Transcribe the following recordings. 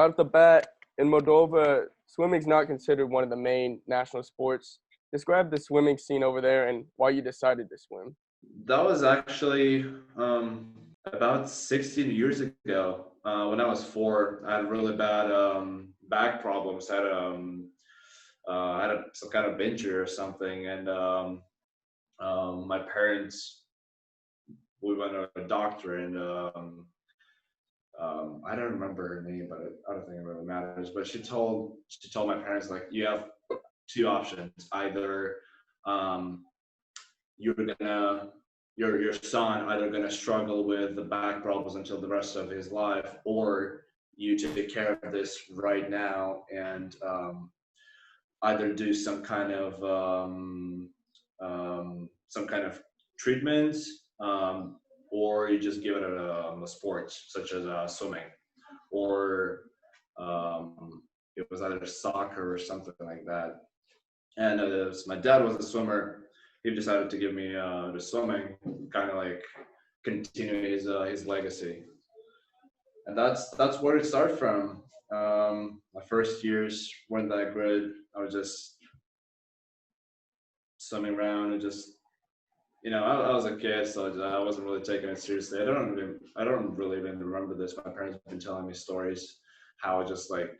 right off the bat, in Moldova, swimming's not considered one of the main national sports. Describe the swimming scene over there and why you decided to swim. That was actually about 16 years ago. When I was 4, I had really bad back problems. I had some kind of injury or something, and my parents, we went to a doctor, and I don't remember her name, but I don't think it really matters. But she told my parents, like, you have two options: either um, you're gonna your son either gonna struggle with the back problems until the rest of his life, or you take care of this right now and either do some kind of treatments, or you just give it a sport such as swimming, or it was either soccer or something like that. And my dad was a swimmer. He decided to give me the swimming, kind of like continue his legacy, and that's where it started from. My first years weren't that good. I was just swimming around and just, I was a kid, so I wasn't really taking it seriously. I don't really even remember this. My parents have been telling me stories how I just like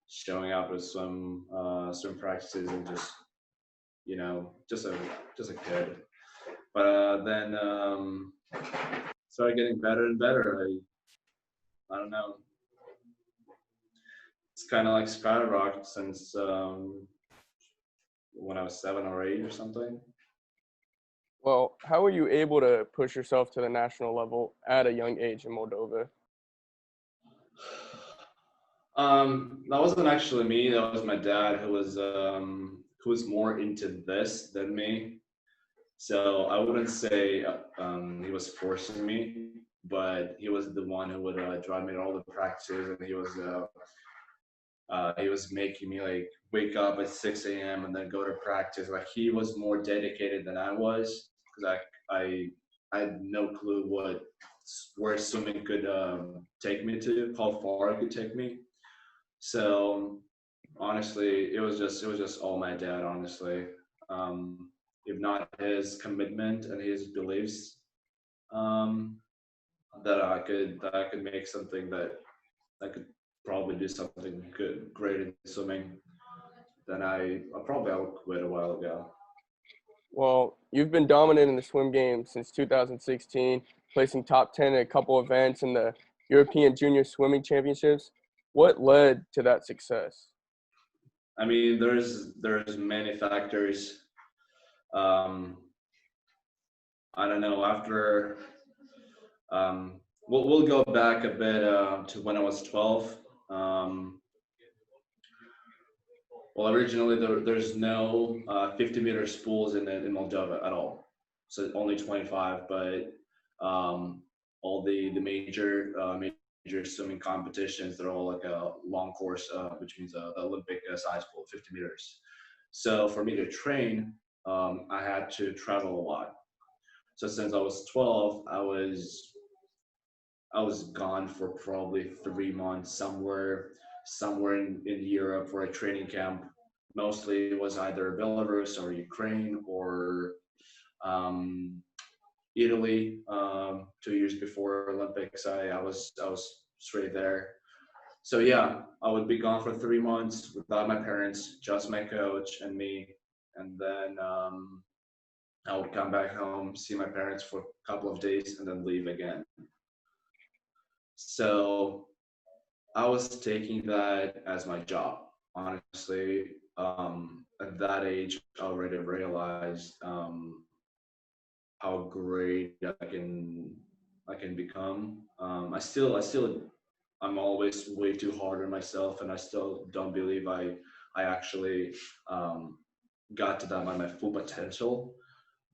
showing up at swim practices and just, just a kid. But then started getting better and better. I don't know. It's kind of like skyrocketed since when I was 7 or 8 or something. Well, how were you able to push yourself to the national level at a young age in Moldova? That wasn't actually me. That was my dad, who was more into this than me. So I wouldn't say he was forcing me, but he was the one who would drive me to all the practices, and he was making me like wake up at 6 a.m. and then go to practice. Like, he was more dedicated than I was, because I had no clue where swimming could take me to, how far it could take me. So honestly, it was just all my dad. Honestly, if not his commitment and his beliefs, um, that I could make something, that I could probably do something good, great in swimming, then I would quit a while ago. Well, you've been dominant in the swim game since 2016, placing top 10 in a couple events in the European Junior Swimming Championships. What led to that success? I mean, there's many factors. Um, I don't know. After we'll go back a bit to when I was 12. Um, well, originally there's no 50-meter spools in Moldova at all, so only 25. But all the major swimming competitions, they're all like a long course, which means the Olympic size pool, 50 meters. So for me to train, I had to travel a lot. So since I was 12, I was gone for probably 3 months somewhere in Europe for a training camp. Mostly it was either Belarus or Ukraine or um, Italy. 2 years before Olympics, I was straight there. So yeah, I would be gone for 3 months without my parents, just my coach and me, and then I would come back home, see my parents for a couple of days, and then leave again. So I was taking that as my job. Honestly, at that age, I already realized how great I can become. I'm always way too hard on myself, and I still don't believe I actually got to that by my full potential.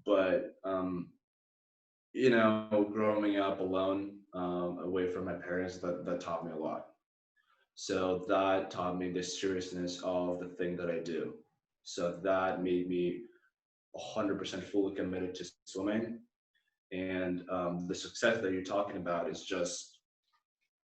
But growing up alone, away from my parents, that taught me a lot. So that taught me the seriousness of the thing that I do. So that made me 100% fully committed to swimming. And the success that you're talking about is just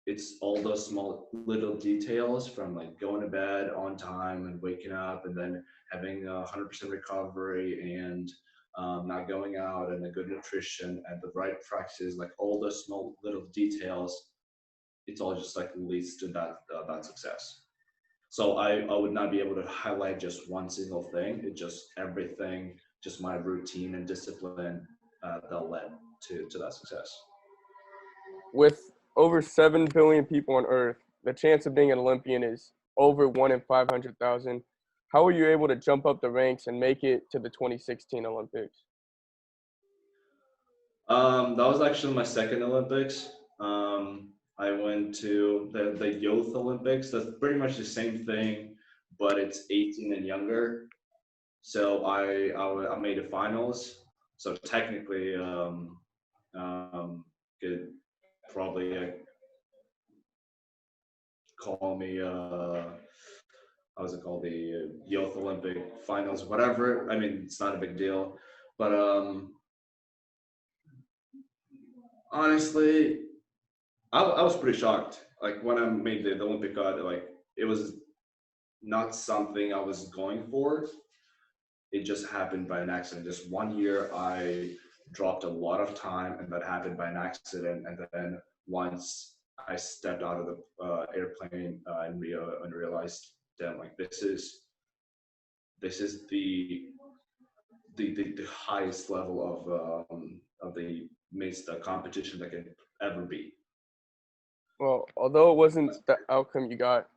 it's all those small little details from like going to bed on time and waking up and then having 100% recovery and not going out and a good nutrition and the right practices, like all those small little details, it's all just like leads to that success. So I would not be able to highlight just one single thing. It just everything, just my routine and discipline that led to that success. With over 7 billion people on Earth, the chance of being an Olympian is over 1 in 500,000. How were you able to jump up the ranks and make it to the 2016 Olympics? That was actually my second Olympics. I went to the youth Olympics. That's pretty much the same thing, but it's 18 and younger. So I made the finals. So technically, could probably call me how's it called, the youth Olympic finals, whatever. I mean, it's not a big deal, but honestly, I was pretty shocked. Like when I made the Olympic cut, like it was not something I was going for. It just happened by an accident. Just one year, I dropped a lot of time, and that happened by an accident. And then once I stepped out of the airplane in Rio and realized, damn, like this is the highest level of the most competition that can ever be. Well, although it wasn't the outcome you got,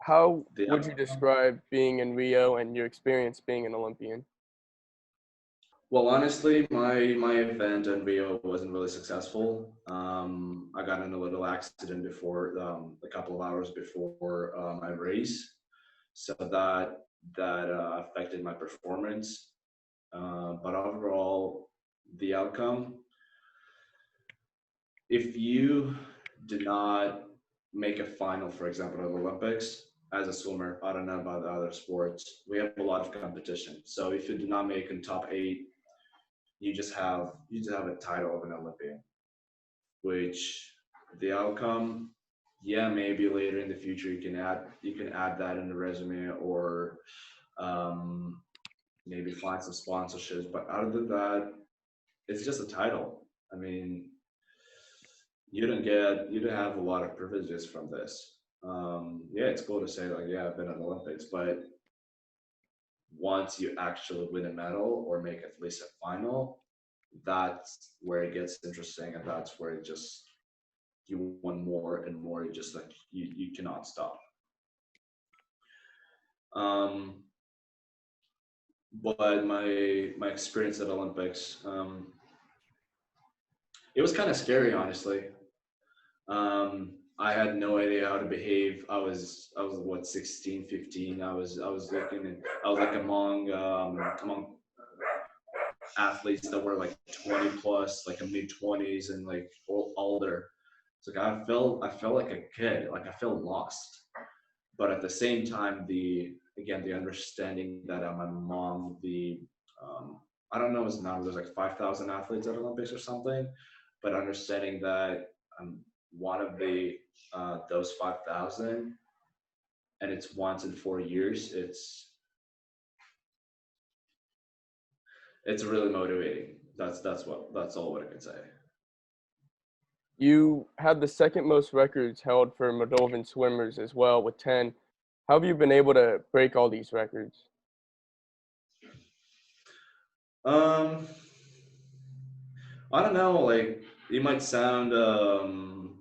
how The would you describe being in Rio and your experience being an Olympian? Well, honestly, my event in Rio wasn't really successful. I got in a little accident before, a couple of hours before my race, so that affected my performance. But overall, the outcome, if you do not make a final, for example, at the Olympics, as a swimmer, I don't know about the other sports, we have a lot of competition. So if you do not make in top eight, you just have a title of an Olympian, which the outcome, yeah, maybe later in the future you can add that in the resume or um, maybe find some sponsorships. But other than that, it's just a title. I mean, you don't have a lot of privileges from this. Yeah, it's cool to say like, yeah, I've been at the Olympics, but once you actually win a medal or make at least a final, that's where it gets interesting, and that's where it just you want more and more. You just like you cannot stop. Um, but my experience at Olympics, it was kind of scary, honestly. I had no idea how to behave. I was what, 16, 15. I was looking and I was like among athletes that were like 20 plus, like a mid 20s and like older. It's like I felt like a kid, like I felt lost. But at the same time, the understanding that I'm among the I don't know his number. There's like 5,000 athletes at Olympics or something, but understanding that I'm one of the those 5,000, and it's once in 4 years. It's really motivating. That's all what I can say. You have the second most records held for Moldovan swimmers as well with 10. How have you been able to break all these records? Um, I don't know. Like it might sound um,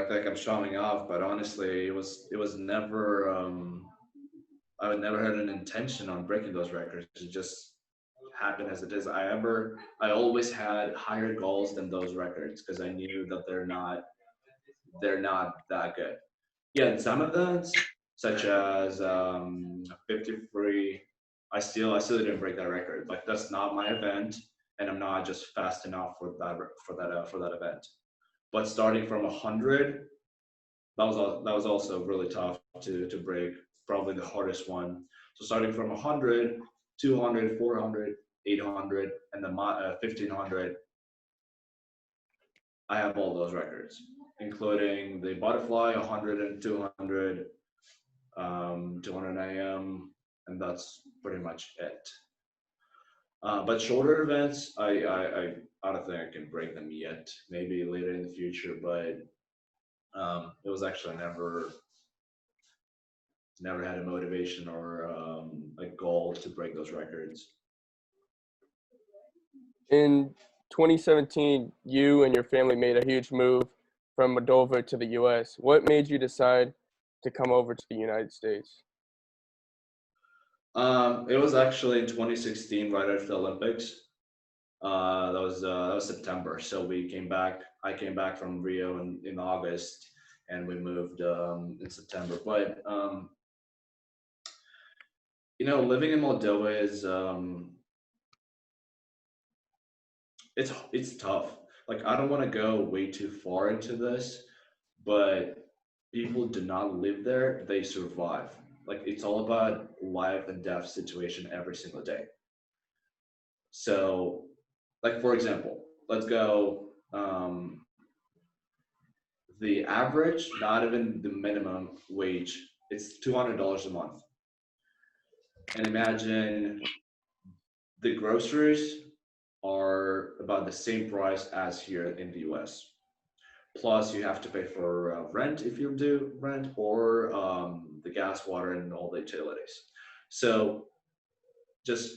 like I'm showing off, but honestly, it was never. I never had an intention on breaking those records. It just happened as it is. I always had higher goals than those records because I knew that they're not that good. Yeah, in some events, such as 53, I still didn't break that record. Like that's not my event, and I'm not just fast enough for that event. But starting from 100, that was also really tough to break. Probably the hardest one. So starting from 100, 200, 400, 800, and then 1500. I have all those records, including the butterfly, 100 and 200, 200 AM, and that's pretty much it. But shorter events, I don't think I can break them yet. Maybe later in the future, but it was actually never had a motivation or a goal to break those records. In 2017, you and your family made a huge move from Moldova to the US. What made you decide to come over to the United States? It was actually in 2016, right after the Olympics. That was September. So we came back. I came back from Rio in August, and we moved in September. But living in Moldova is it's tough. Like I don't want to go way too far into this, but people do not live there; they survive. Like it's all about life and death situation every single day. So, like for example, let's go. The average, not even the minimum wage, it's $200 a month. And imagine the groceries are about the same price as here in the US. Plus, you have to pay for rent if you do rent, or the gas, water, and all the utilities. So just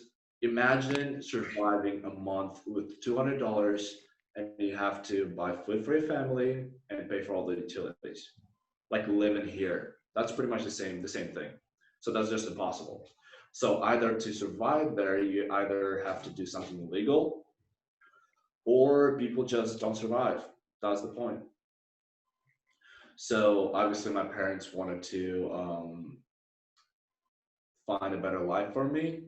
imagine surviving a month with $200 and you have to buy food for your family and pay for all the utilities. Like living here. That's pretty much the same thing. So that's just impossible. So either to survive there, you either have to do something illegal or people just don't survive. That's the point. So obviously my parents wanted to find a better life for me.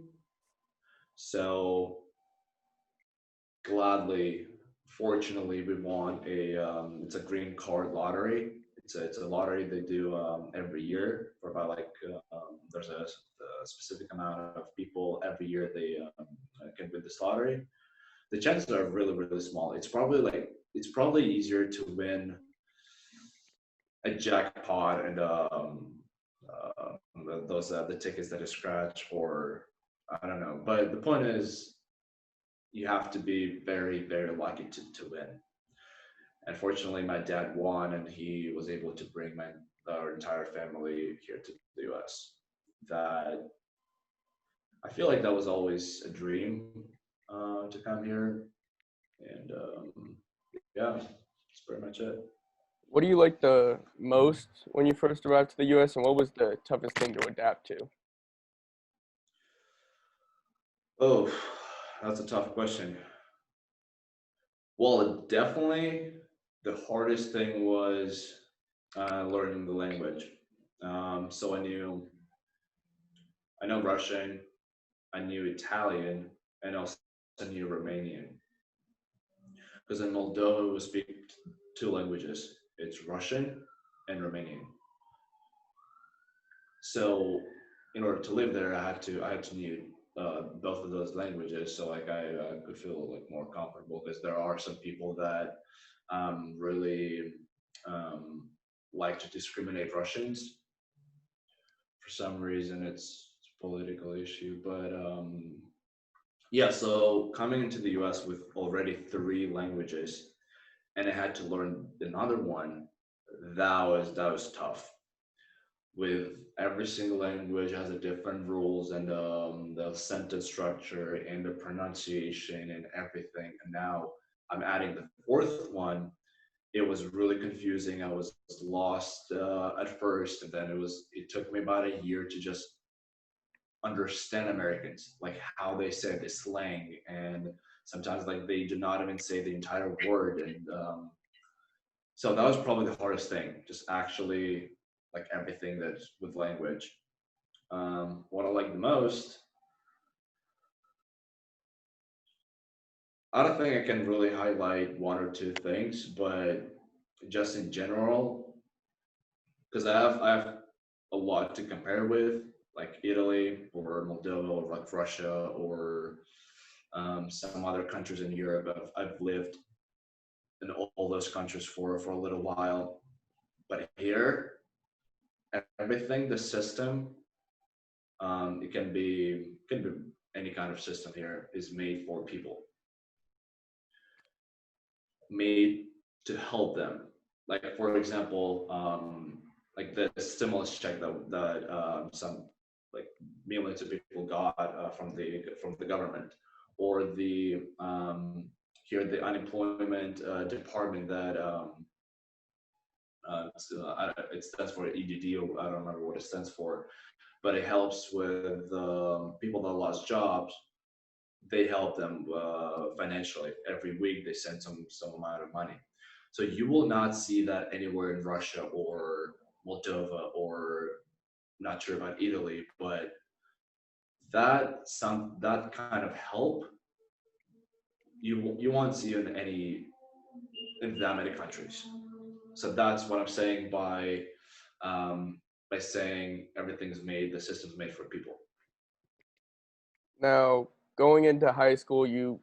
So gladly, fortunately, we won it's a green card lottery. It's a lottery they do every year for about like there's a specific amount of people every year they can win this lottery. The chances are really small. It's probably easier to win a jackpot and those the tickets that are scratch or I don't know. But the point is you have to be very lucky to win. And fortunately, my dad won, and he was able to bring our entire family here to the U.S. That I feel like that was always a dream to come here, and yeah, that's pretty much it. What do you like the most when you first arrived to the US, and what was the toughest thing to adapt to? Oh, that's a tough question. Well, definitely the hardest thing was learning the language. So I know Russian, I knew Italian, and also knew Romanian. Because in Moldova, we speak two languages. It's Russian and Romanian. So in order to live there, I had to know both of those languages. So like I could feel like more comfortable because there are some people that really like to discriminate Russians for some reason. It's a political issue, but yeah. So coming into the U.S. with already three languages, and I had to learn another one. That was tough. With every single language has a different rules and the sentence structure and the pronunciation and everything. And now I'm adding the fourth one. It was really confusing. I was lost at first, and then it took me about a year to just understand Americans, like how they say the slang, and sometimes like they do not even say the entire word, and so that was probably the hardest thing, just actually like everything that's with language. What I like the most, I don't think I can really highlight one or two things, but just in general, because I have a lot to compare with, like Italy or Moldova or like Russia or some other countries in Europe I've lived. in all those countries for a little while. But here, everything, the system, it can be any kind of system here is made for people, made to help them. Like for example, like the stimulus check that some like millions of people got from the government, or the here the unemployment department that it stands for EDD, or I don't remember what it stands for, but it helps with people that lost jobs. They help them financially. Every week they send some amount of money. So you will not see that anywhere in Russia or Moldova, or not sure about Italy, but that kind of help you won't see in that many countries. So that's what I'm saying by saying everything's made, the system's made for people. Now, going into high school, you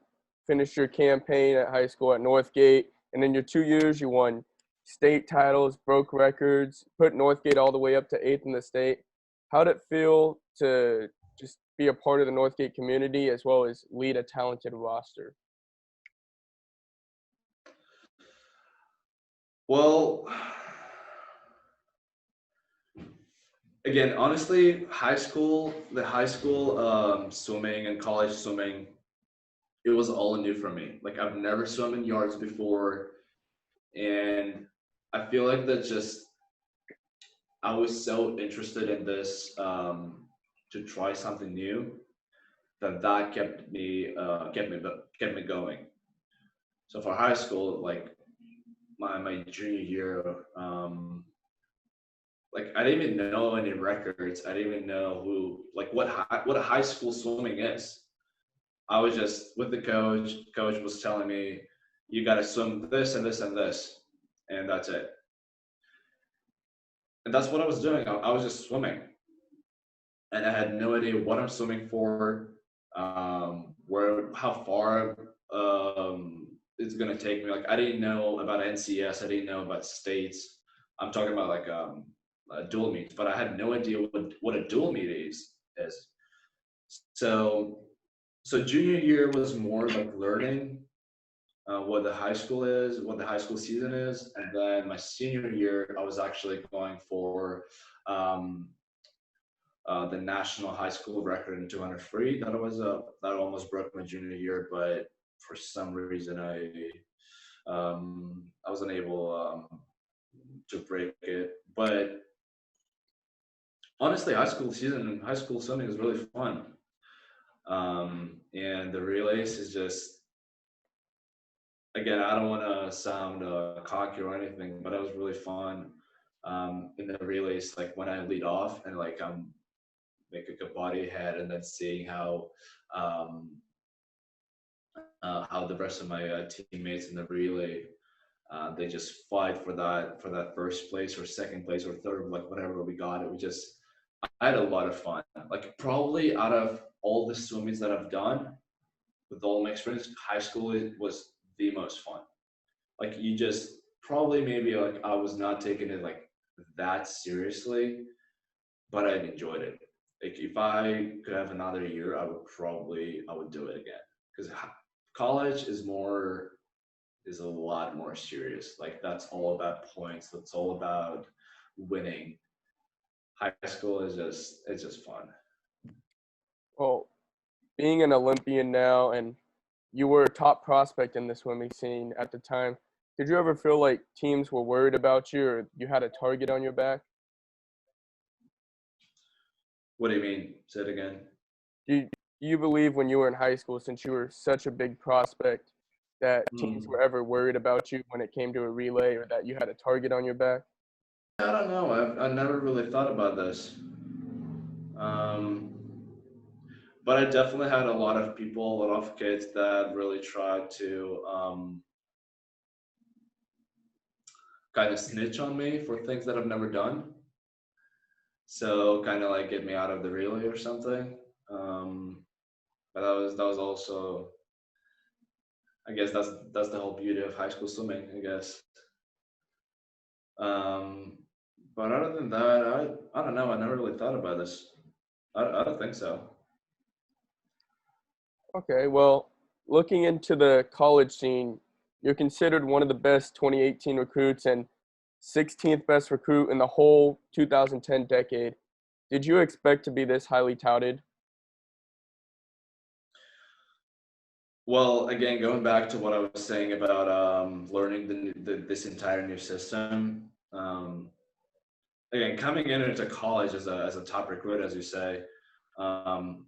finished your campaign at high school at Northgate, and in your 2 years, you won state titles, broke records, put Northgate all the way up to eighth in the state. How did it feel to just be a part of the Northgate community as well as lead a talented roster? Well, again, honestly, the high school swimming and college swimming, it was all new for me. Like I've never swum in yards before, and I feel like that just I was so interested in this to try something new that kept me going. So for high school, like my junior year, like I didn't even know any records. I didn't even know what a high school swimming is. I was just with the coach. Coach was telling me, "You got to swim this and this and this," and that's it. And that's what I was doing. I was just swimming, and I had no idea what I'm swimming for, how far it's gonna take me. Like I didn't know about NCS. I didn't know about states. I'm talking about like dual meets, but I had no idea what a dual meet is. So junior year was more like learning what the high school is, what the high school season is, and then my senior year I was actually going for um, the national high school record in 200 free. That almost broke my junior year, but for some reason I was unable to break it. But honestly, high school swimming is really fun. And the relays is just, again, I don't want to sound cocky or anything, but it was really fun in the relays. Like when I lead off and like I'm make a good body head, and then seeing um, how the rest of my teammates in the relay they just fight for that first place or second place or third, like whatever we got. It was just I had a lot of fun. Like probably out of all the swimmings that I've done, with all my experience, high school was the most fun. Like you just probably maybe like I was not taking it like that seriously, but I enjoyed it. Like if I could have another year, I would do it again, because college is a lot more serious. Like that's all about points. That's all about winning. High school is just fun. Well, being an Olympian now and you were a top prospect in the swimming scene at the time, did you ever feel like teams were worried about you or you had a target on your back? What do you mean? Say it again. Do you believe when you were in high school, since you were such a big prospect, that teams Hmm. were ever worried about you when it came to a relay or that you had a target on your back? I don't know. I never really thought about this. Um, but I definitely had a lot of people, a lot of kids that really tried to kind of snitch on me for things that I've never done. So kind of like get me out of the relay or something. But that was also I guess that's the whole beauty of high school swimming, I guess. Um, but other than that, I don't know. I never really thought about this. I don't think so. Okay, well, looking into the college scene, you're considered one of the best 2018 recruits and 16th best recruit in the whole 2010 decade. Did you expect to be this highly touted? Well, again, going back to what I was saying about learning this entire new system. Again, coming into college as a top recruit, as you say, um,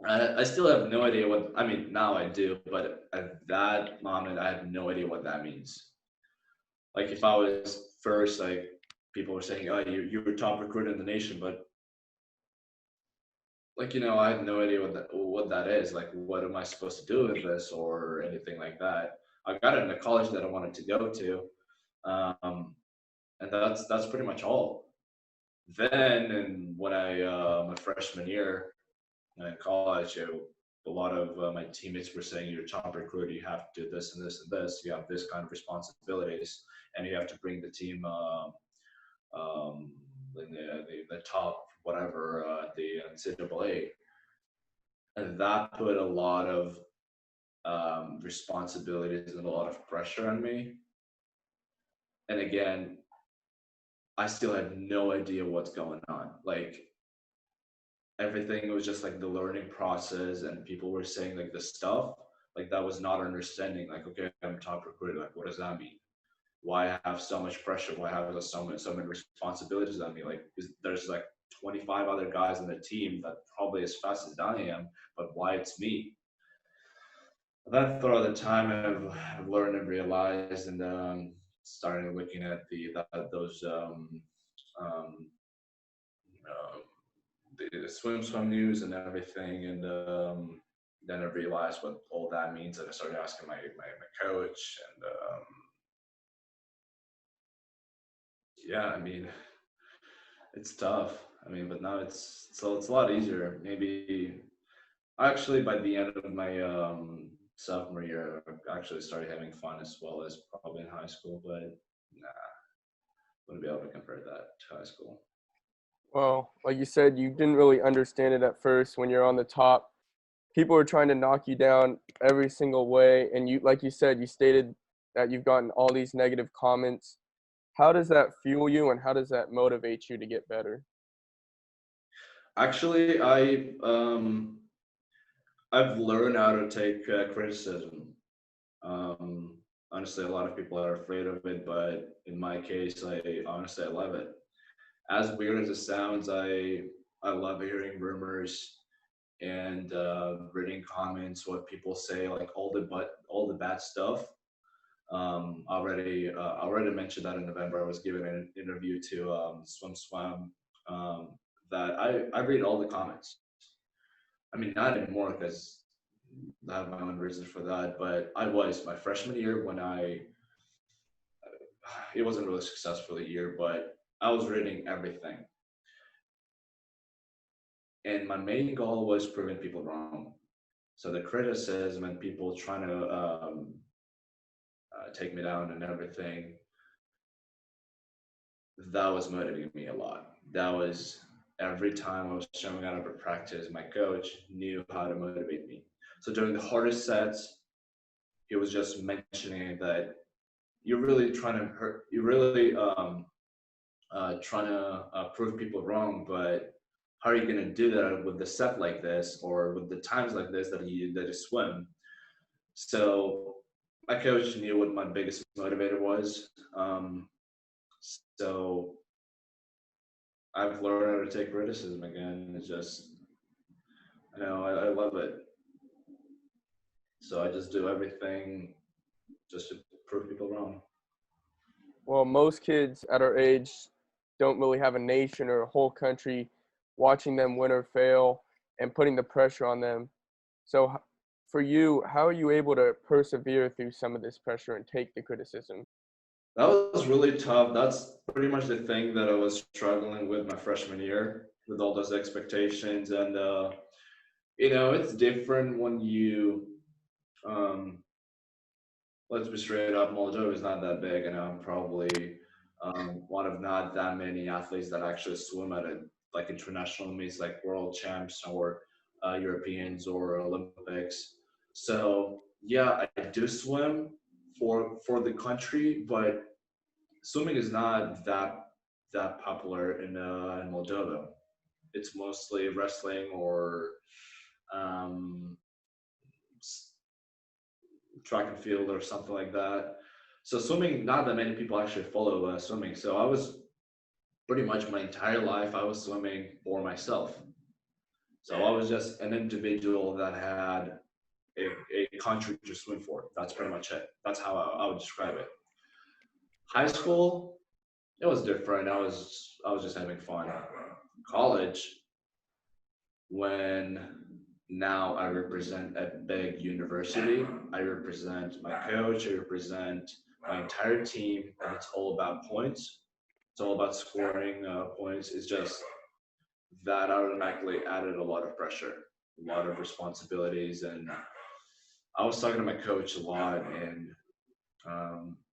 I still have no idea what. I mean, now I do, but at that moment, I had no idea what that means. Like if I was first, like people were saying, "Oh, you were top recruit in the nation," but like I had no idea what that is. Like, what am I supposed to do with this or anything like that? I got into college that I wanted to go to, um, and that's pretty much all. Then, and when I my freshman year in college, a lot of my teammates were saying, "You're a top recruiter. You have to do this and this and this. You have this kind of responsibilities, and you have to bring the team um, in the top whatever the NCAA." And that put a lot of responsibilities and a lot of pressure on me. And again, I still had no idea what's going on. Like everything was just like the learning process, and people were saying like the stuff like that was not understanding. Like, okay, I'm a top recruiter. Like, what does that mean? Why I have so much pressure? Why I have so many responsibilities on me? Like, there's like 25 other guys on the team that probably as fast as I am, but why it's me? That throughout the time I've learned and realized, and started looking at those um, uh, the swim news and everything, and then I realized what all that means, and I started asking my coach, and yeah, I mean it's tough. I mean, but now it's a lot easier. Maybe actually by the end of my sophomore year, I actually started having fun as well as probably in high school, but nah, wouldn't be able to compare that to high school. Well, like you said, you didn't really understand it at first when you're on the top. People are trying to knock you down every single way, and you, like you said, you stated that you've gotten all these negative comments. How does that fuel you, and how does that motivate you to get better? Actually, I've learned how to take criticism. Honestly, a lot of people are afraid of it, but in my case, I love it. As weird as it sounds, I love hearing rumors and reading comments, what people say, like all the bad stuff. I already mentioned that in November. I was giving an interview to Swim um, that I read all the comments. I mean, not anymore because I have my own reasons for that. But I was my freshman year when it wasn't really successful a year, but I was reading everything, and my main goal was proving people wrong. So the criticism and people trying to take me down and everything, that was motivating me a lot. That was every time I was showing out of a practice, my coach knew how to motivate me. So during the hardest sets, he was just mentioning that you're really trying to hurt, you're really trying to prove people wrong, but how are you going to do that with the set like this or with the times like this that you swim? So my coach knew what my biggest motivator was. So I've learned how to take criticism again. It's just, I love it. So I just do everything just to prove people wrong. Well, most kids at our age don't really have a nation or a whole country watching them win or fail and putting the pressure on them. So, for you, how are you able to persevere through some of this pressure and take the criticism? That was really tough. That's pretty much the thing that I was struggling with my freshman year with all those expectations. And, it's different when you Um, let's be straight up, Moldova is not that big, and I'm probably one of not that many athletes that actually swim at it, like international meets, like world champs or Europeans or Olympics. So yeah, I do swim for the country, but swimming is not that popular in Moldova. It's mostly wrestling or um, track and field or something like that. So swimming, not that many people actually follow swimming. So I was pretty much my entire life I was swimming for myself. So I was just an individual that had a country to swim for. That's pretty much it. That's how I would describe it. High school, it was different. I was just having fun. College, when now I represent a big university. I represent my coach, I represent my entire team, and it's all about points. It's all about scoring points. It's just that automatically added a lot of pressure, a lot of responsibilities. And I was talking to my coach a lot, and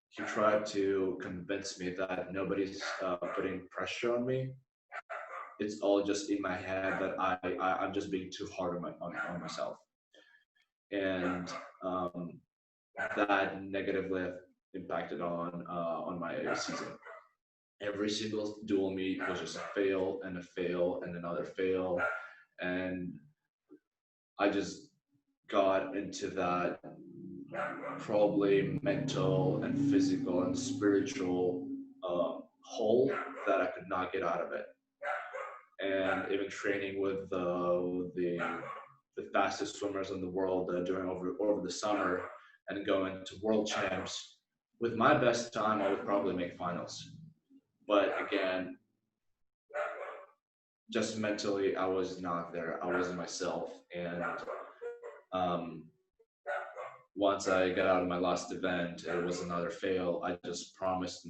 he tried to convince me that nobody's putting pressure on me. It's all just in my head that I'm just being too hard on myself, and um, that negatively impacted on my season. Every single dual meet was just a fail and a fail and another fail, and I just got into that probably mental and physical and spiritual hole that I could not get out of it. And even training with the fastest swimmers in the world during over the summer and going to world champs. With my best time, I would probably make finals. But again, just mentally, I was not there. I wasn't myself. And um, once I got out of my last event, it was another fail. I just promised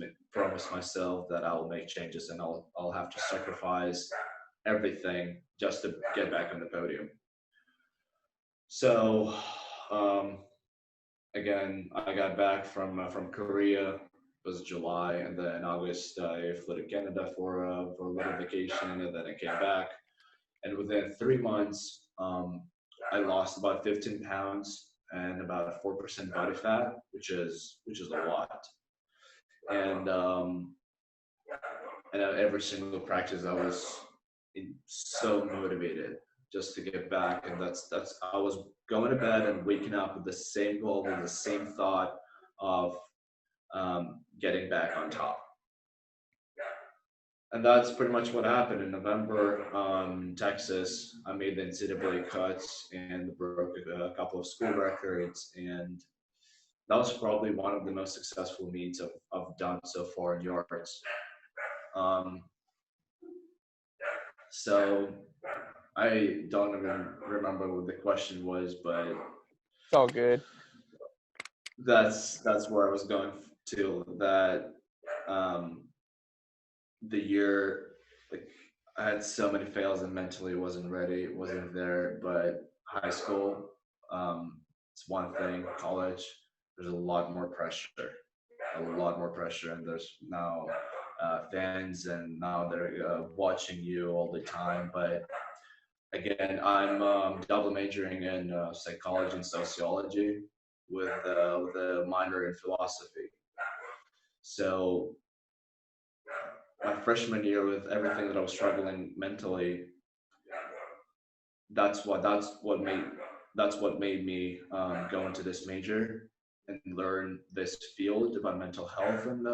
myself that I'll make changes and I'll have to sacrifice everything just to get back on the podium. So um, again, I got back from Korea. It was July, and then in August I flew to Canada for a little vacation, and then I came back. And within 3 months, I lost about 15 pounds and about 4% body fat, which is a lot. And at every single practice, I was so motivated just to get back, and that's I was going to bed and waking up with the same goal, with the same thought of getting back on top. And that's pretty much what happened in November. Texas, I made the NCAA cuts and broke a couple of school records, and that was probably one of the most successful meets I've done so far in yards. Um, so I don't even remember what the question was, but It's all good. that's where I was going to. That um, the year, like I had so many fails and mentally wasn't ready, wasn't there. But high school, it's one thing. College, there's a lot more pressure, and there's now fans, and now they're watching you all the time. But again, I'm double majoring in psychology and sociology with a minor in philosophy. So my freshman year, with everything that I was struggling mentally, that's what made me go into this major and learn this field about mental health, and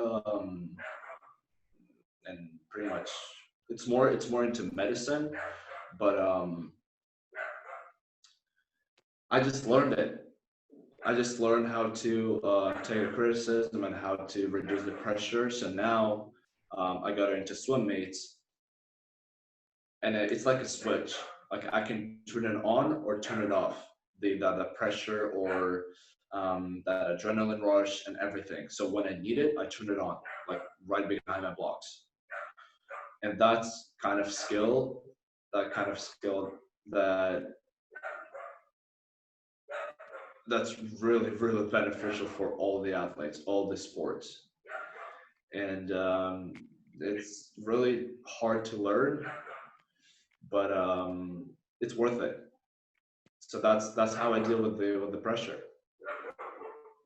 pretty much it's more into medicine, but I just learned it. I just learned how to take a criticism and how to reduce the pressure. So now I got into swim mates, and it's like a switch. Like I can turn it on or turn it off. The pressure or that adrenaline rush and everything. So when I need it, I turn it on, like right behind my blocks. And that kind of skill that that's really really beneficial for all the athletes, all the sports, and it's really hard to learn, but it's worth it. So that's how I deal with the pressure.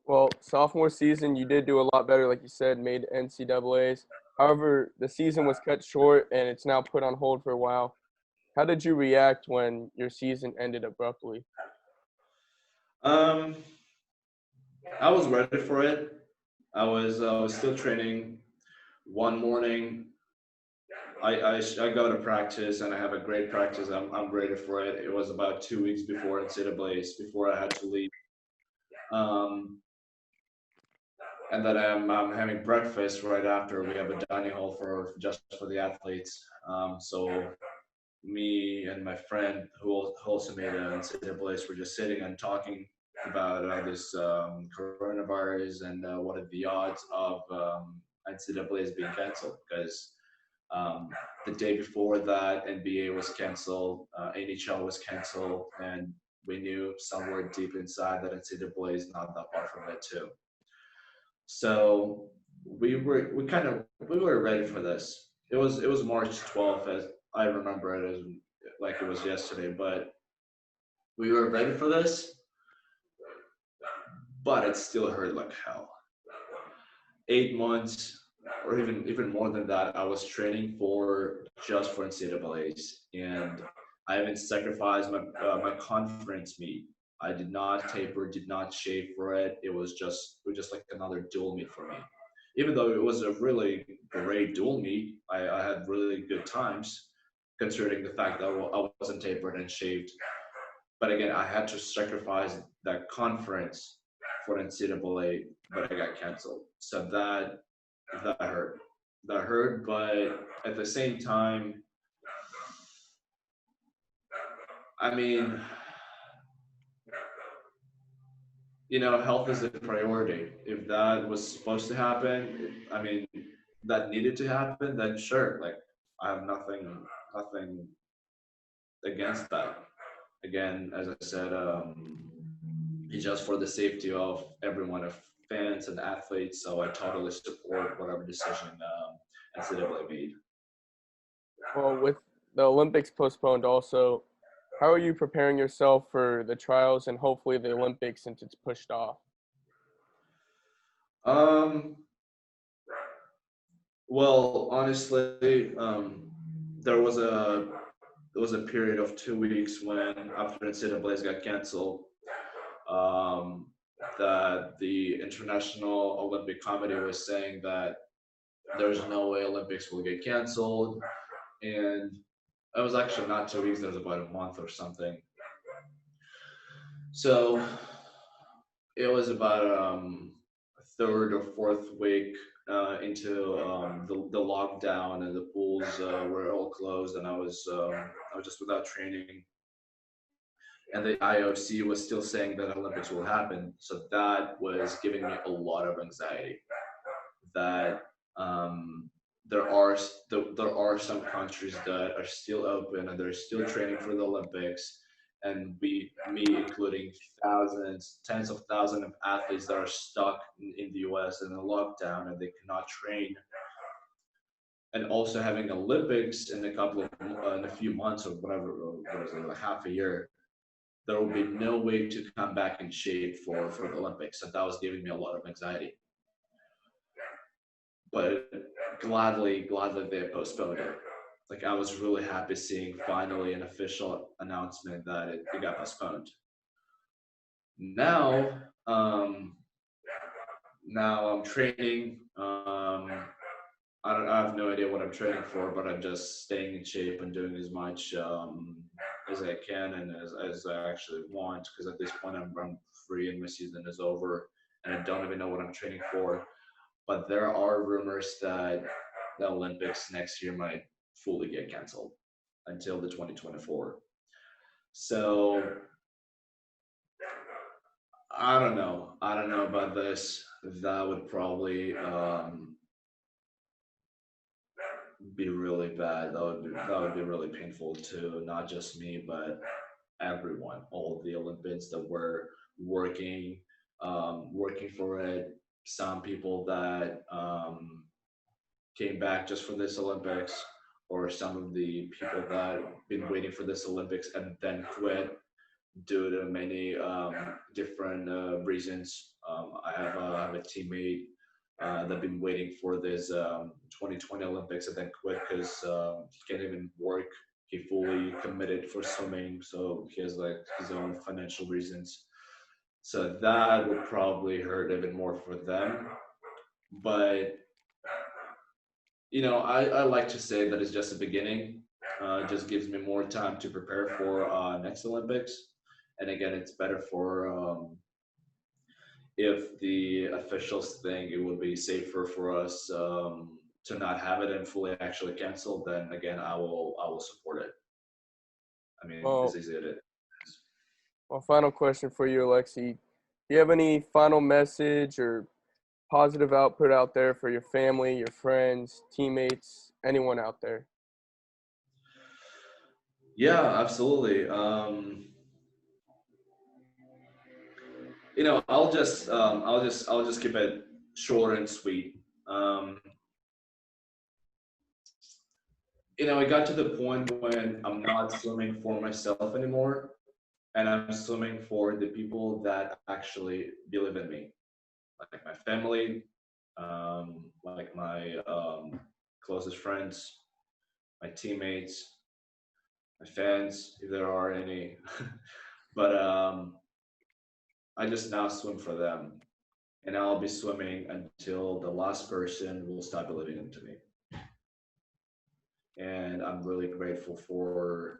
Well, sophomore season, you did do a lot better, like you said, made NCAA's. However, the season was cut short and it's now put on hold for a while. How did you react when your season ended abruptly? Um, I was ready for it. I was still training. One morning, I go to practice and I have a great practice. I'm ready for it. It was about 2 weeks before NCAA's, before I had to leave. Um, and then I'm having breakfast right after. We have a dining hall for just for the athletes. So me and my friend who also made an NCAA's were just sitting and talking about this coronavirus and what are the odds of NCAA's being canceled, because um, the day before that, NBA was canceled, NHL was canceled, and we knew somewhere deep inside that NCAA is not that far from it too. So we were ready for this. It was March 12th, as I remember it as like it was yesterday, but we were ready for this, but it still hurt like hell. 8 months or even more than that, I was training for just for NCAA's, and I even sacrificed my conference meet. I did not taper, did not shave for it. It was just like another dual meet for me. Even though it was a really great dual meet, I had really good times, considering the fact that I wasn't tapered and shaved. But again, I had to sacrifice that conference for NCAA, but I got canceled. So that hurt. That hurt, but at the same time, I mean, health is a priority. If that was supposed to happen, I mean, that needed to happen, then sure, like I have nothing against that. Again, as I said, it's just for the safety of everyone, of fans and athletes. So I totally support whatever decision NCAA made. Well, with the Olympics postponed also, how are you preparing yourself for the trials and hopefully the Olympics since it's pushed off? Um, well, honestly, there was a there was a period of 2 weeks when after NCAA's got canceled, um, that the International Olympic Committee was saying that there's no way Olympics will get canceled, and it was actually not 2 weeks; it was about a month or something. So it was about a third or fourth week into the lockdown, and the pools were all closed, and I was just without training, and the IOC was still saying that Olympics will happen. So that was giving me a lot of anxiety. That um, there are some countries that are still open and they're still training for the Olympics, and me including thousands, tens of thousands of athletes that are stuck in the U.S. in a lockdown and they cannot train, and also having Olympics in in a few months or whatever, what is it, like half a year. There will be no way to come back in shape for the Olympics, and that was giving me a lot of anxiety. But gladly they postponed it. Like I was really happy seeing finally an official announcement that it got postponed. Now, now I'm training. I have no idea what I'm training for, but I'm just staying in shape and doing as much as I can and as I actually want. Because at this point, I'm free and my season is over, and I don't even know what I'm training for. But there are rumors that the Olympics next year might fully get canceled until the 2024. So I don't know. I don't know about this. That would probably be really bad. That would be really painful to not just me, but everyone, all the Olympians that were working, working for it. Some people that came back just for this Olympics, or some of the people that been waiting for this Olympics and then quit due to many different reasons. I have a teammate that been waiting for this 2020 Olympics and then quit because he can't even work. He fully committed for swimming, so he has like his own financial reasons. So that would probably hurt even more for them. But I like to say that it's just a beginning. It just gives me more time to prepare for next Olympics. And again, it's better for if the officials think it would be safer for us to not have it and fully actually cancel. Then again, I will support it. I mean, as Well, easy as it is. final question for you, Alexei. Do you have any final message or positive output out there for your family, your friends, teammates, anyone out there? Yeah, absolutely. I'll just keep it short and sweet. Um, it got to the point when I'm not swimming for myself anymore, and I'm swimming for the people that actually believe in me, like my family, like my closest friends, my teammates, my fans, if there are any. But I just now swim for them, and I'll be swimming until the last person will stop believing into me. And I'm really grateful for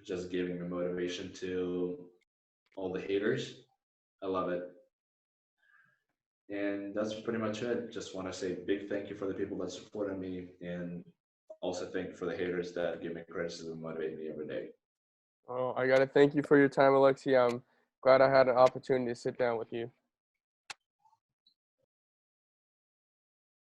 just giving me motivation to all the haters. I love it. And that's pretty much it. Just want to say big thank you for the people that supported me, and also thank you for the haters that give me criticism and motivate me every day. Oh, I got to thank you for your time, Alexei. I'm glad I had an opportunity to sit down with you.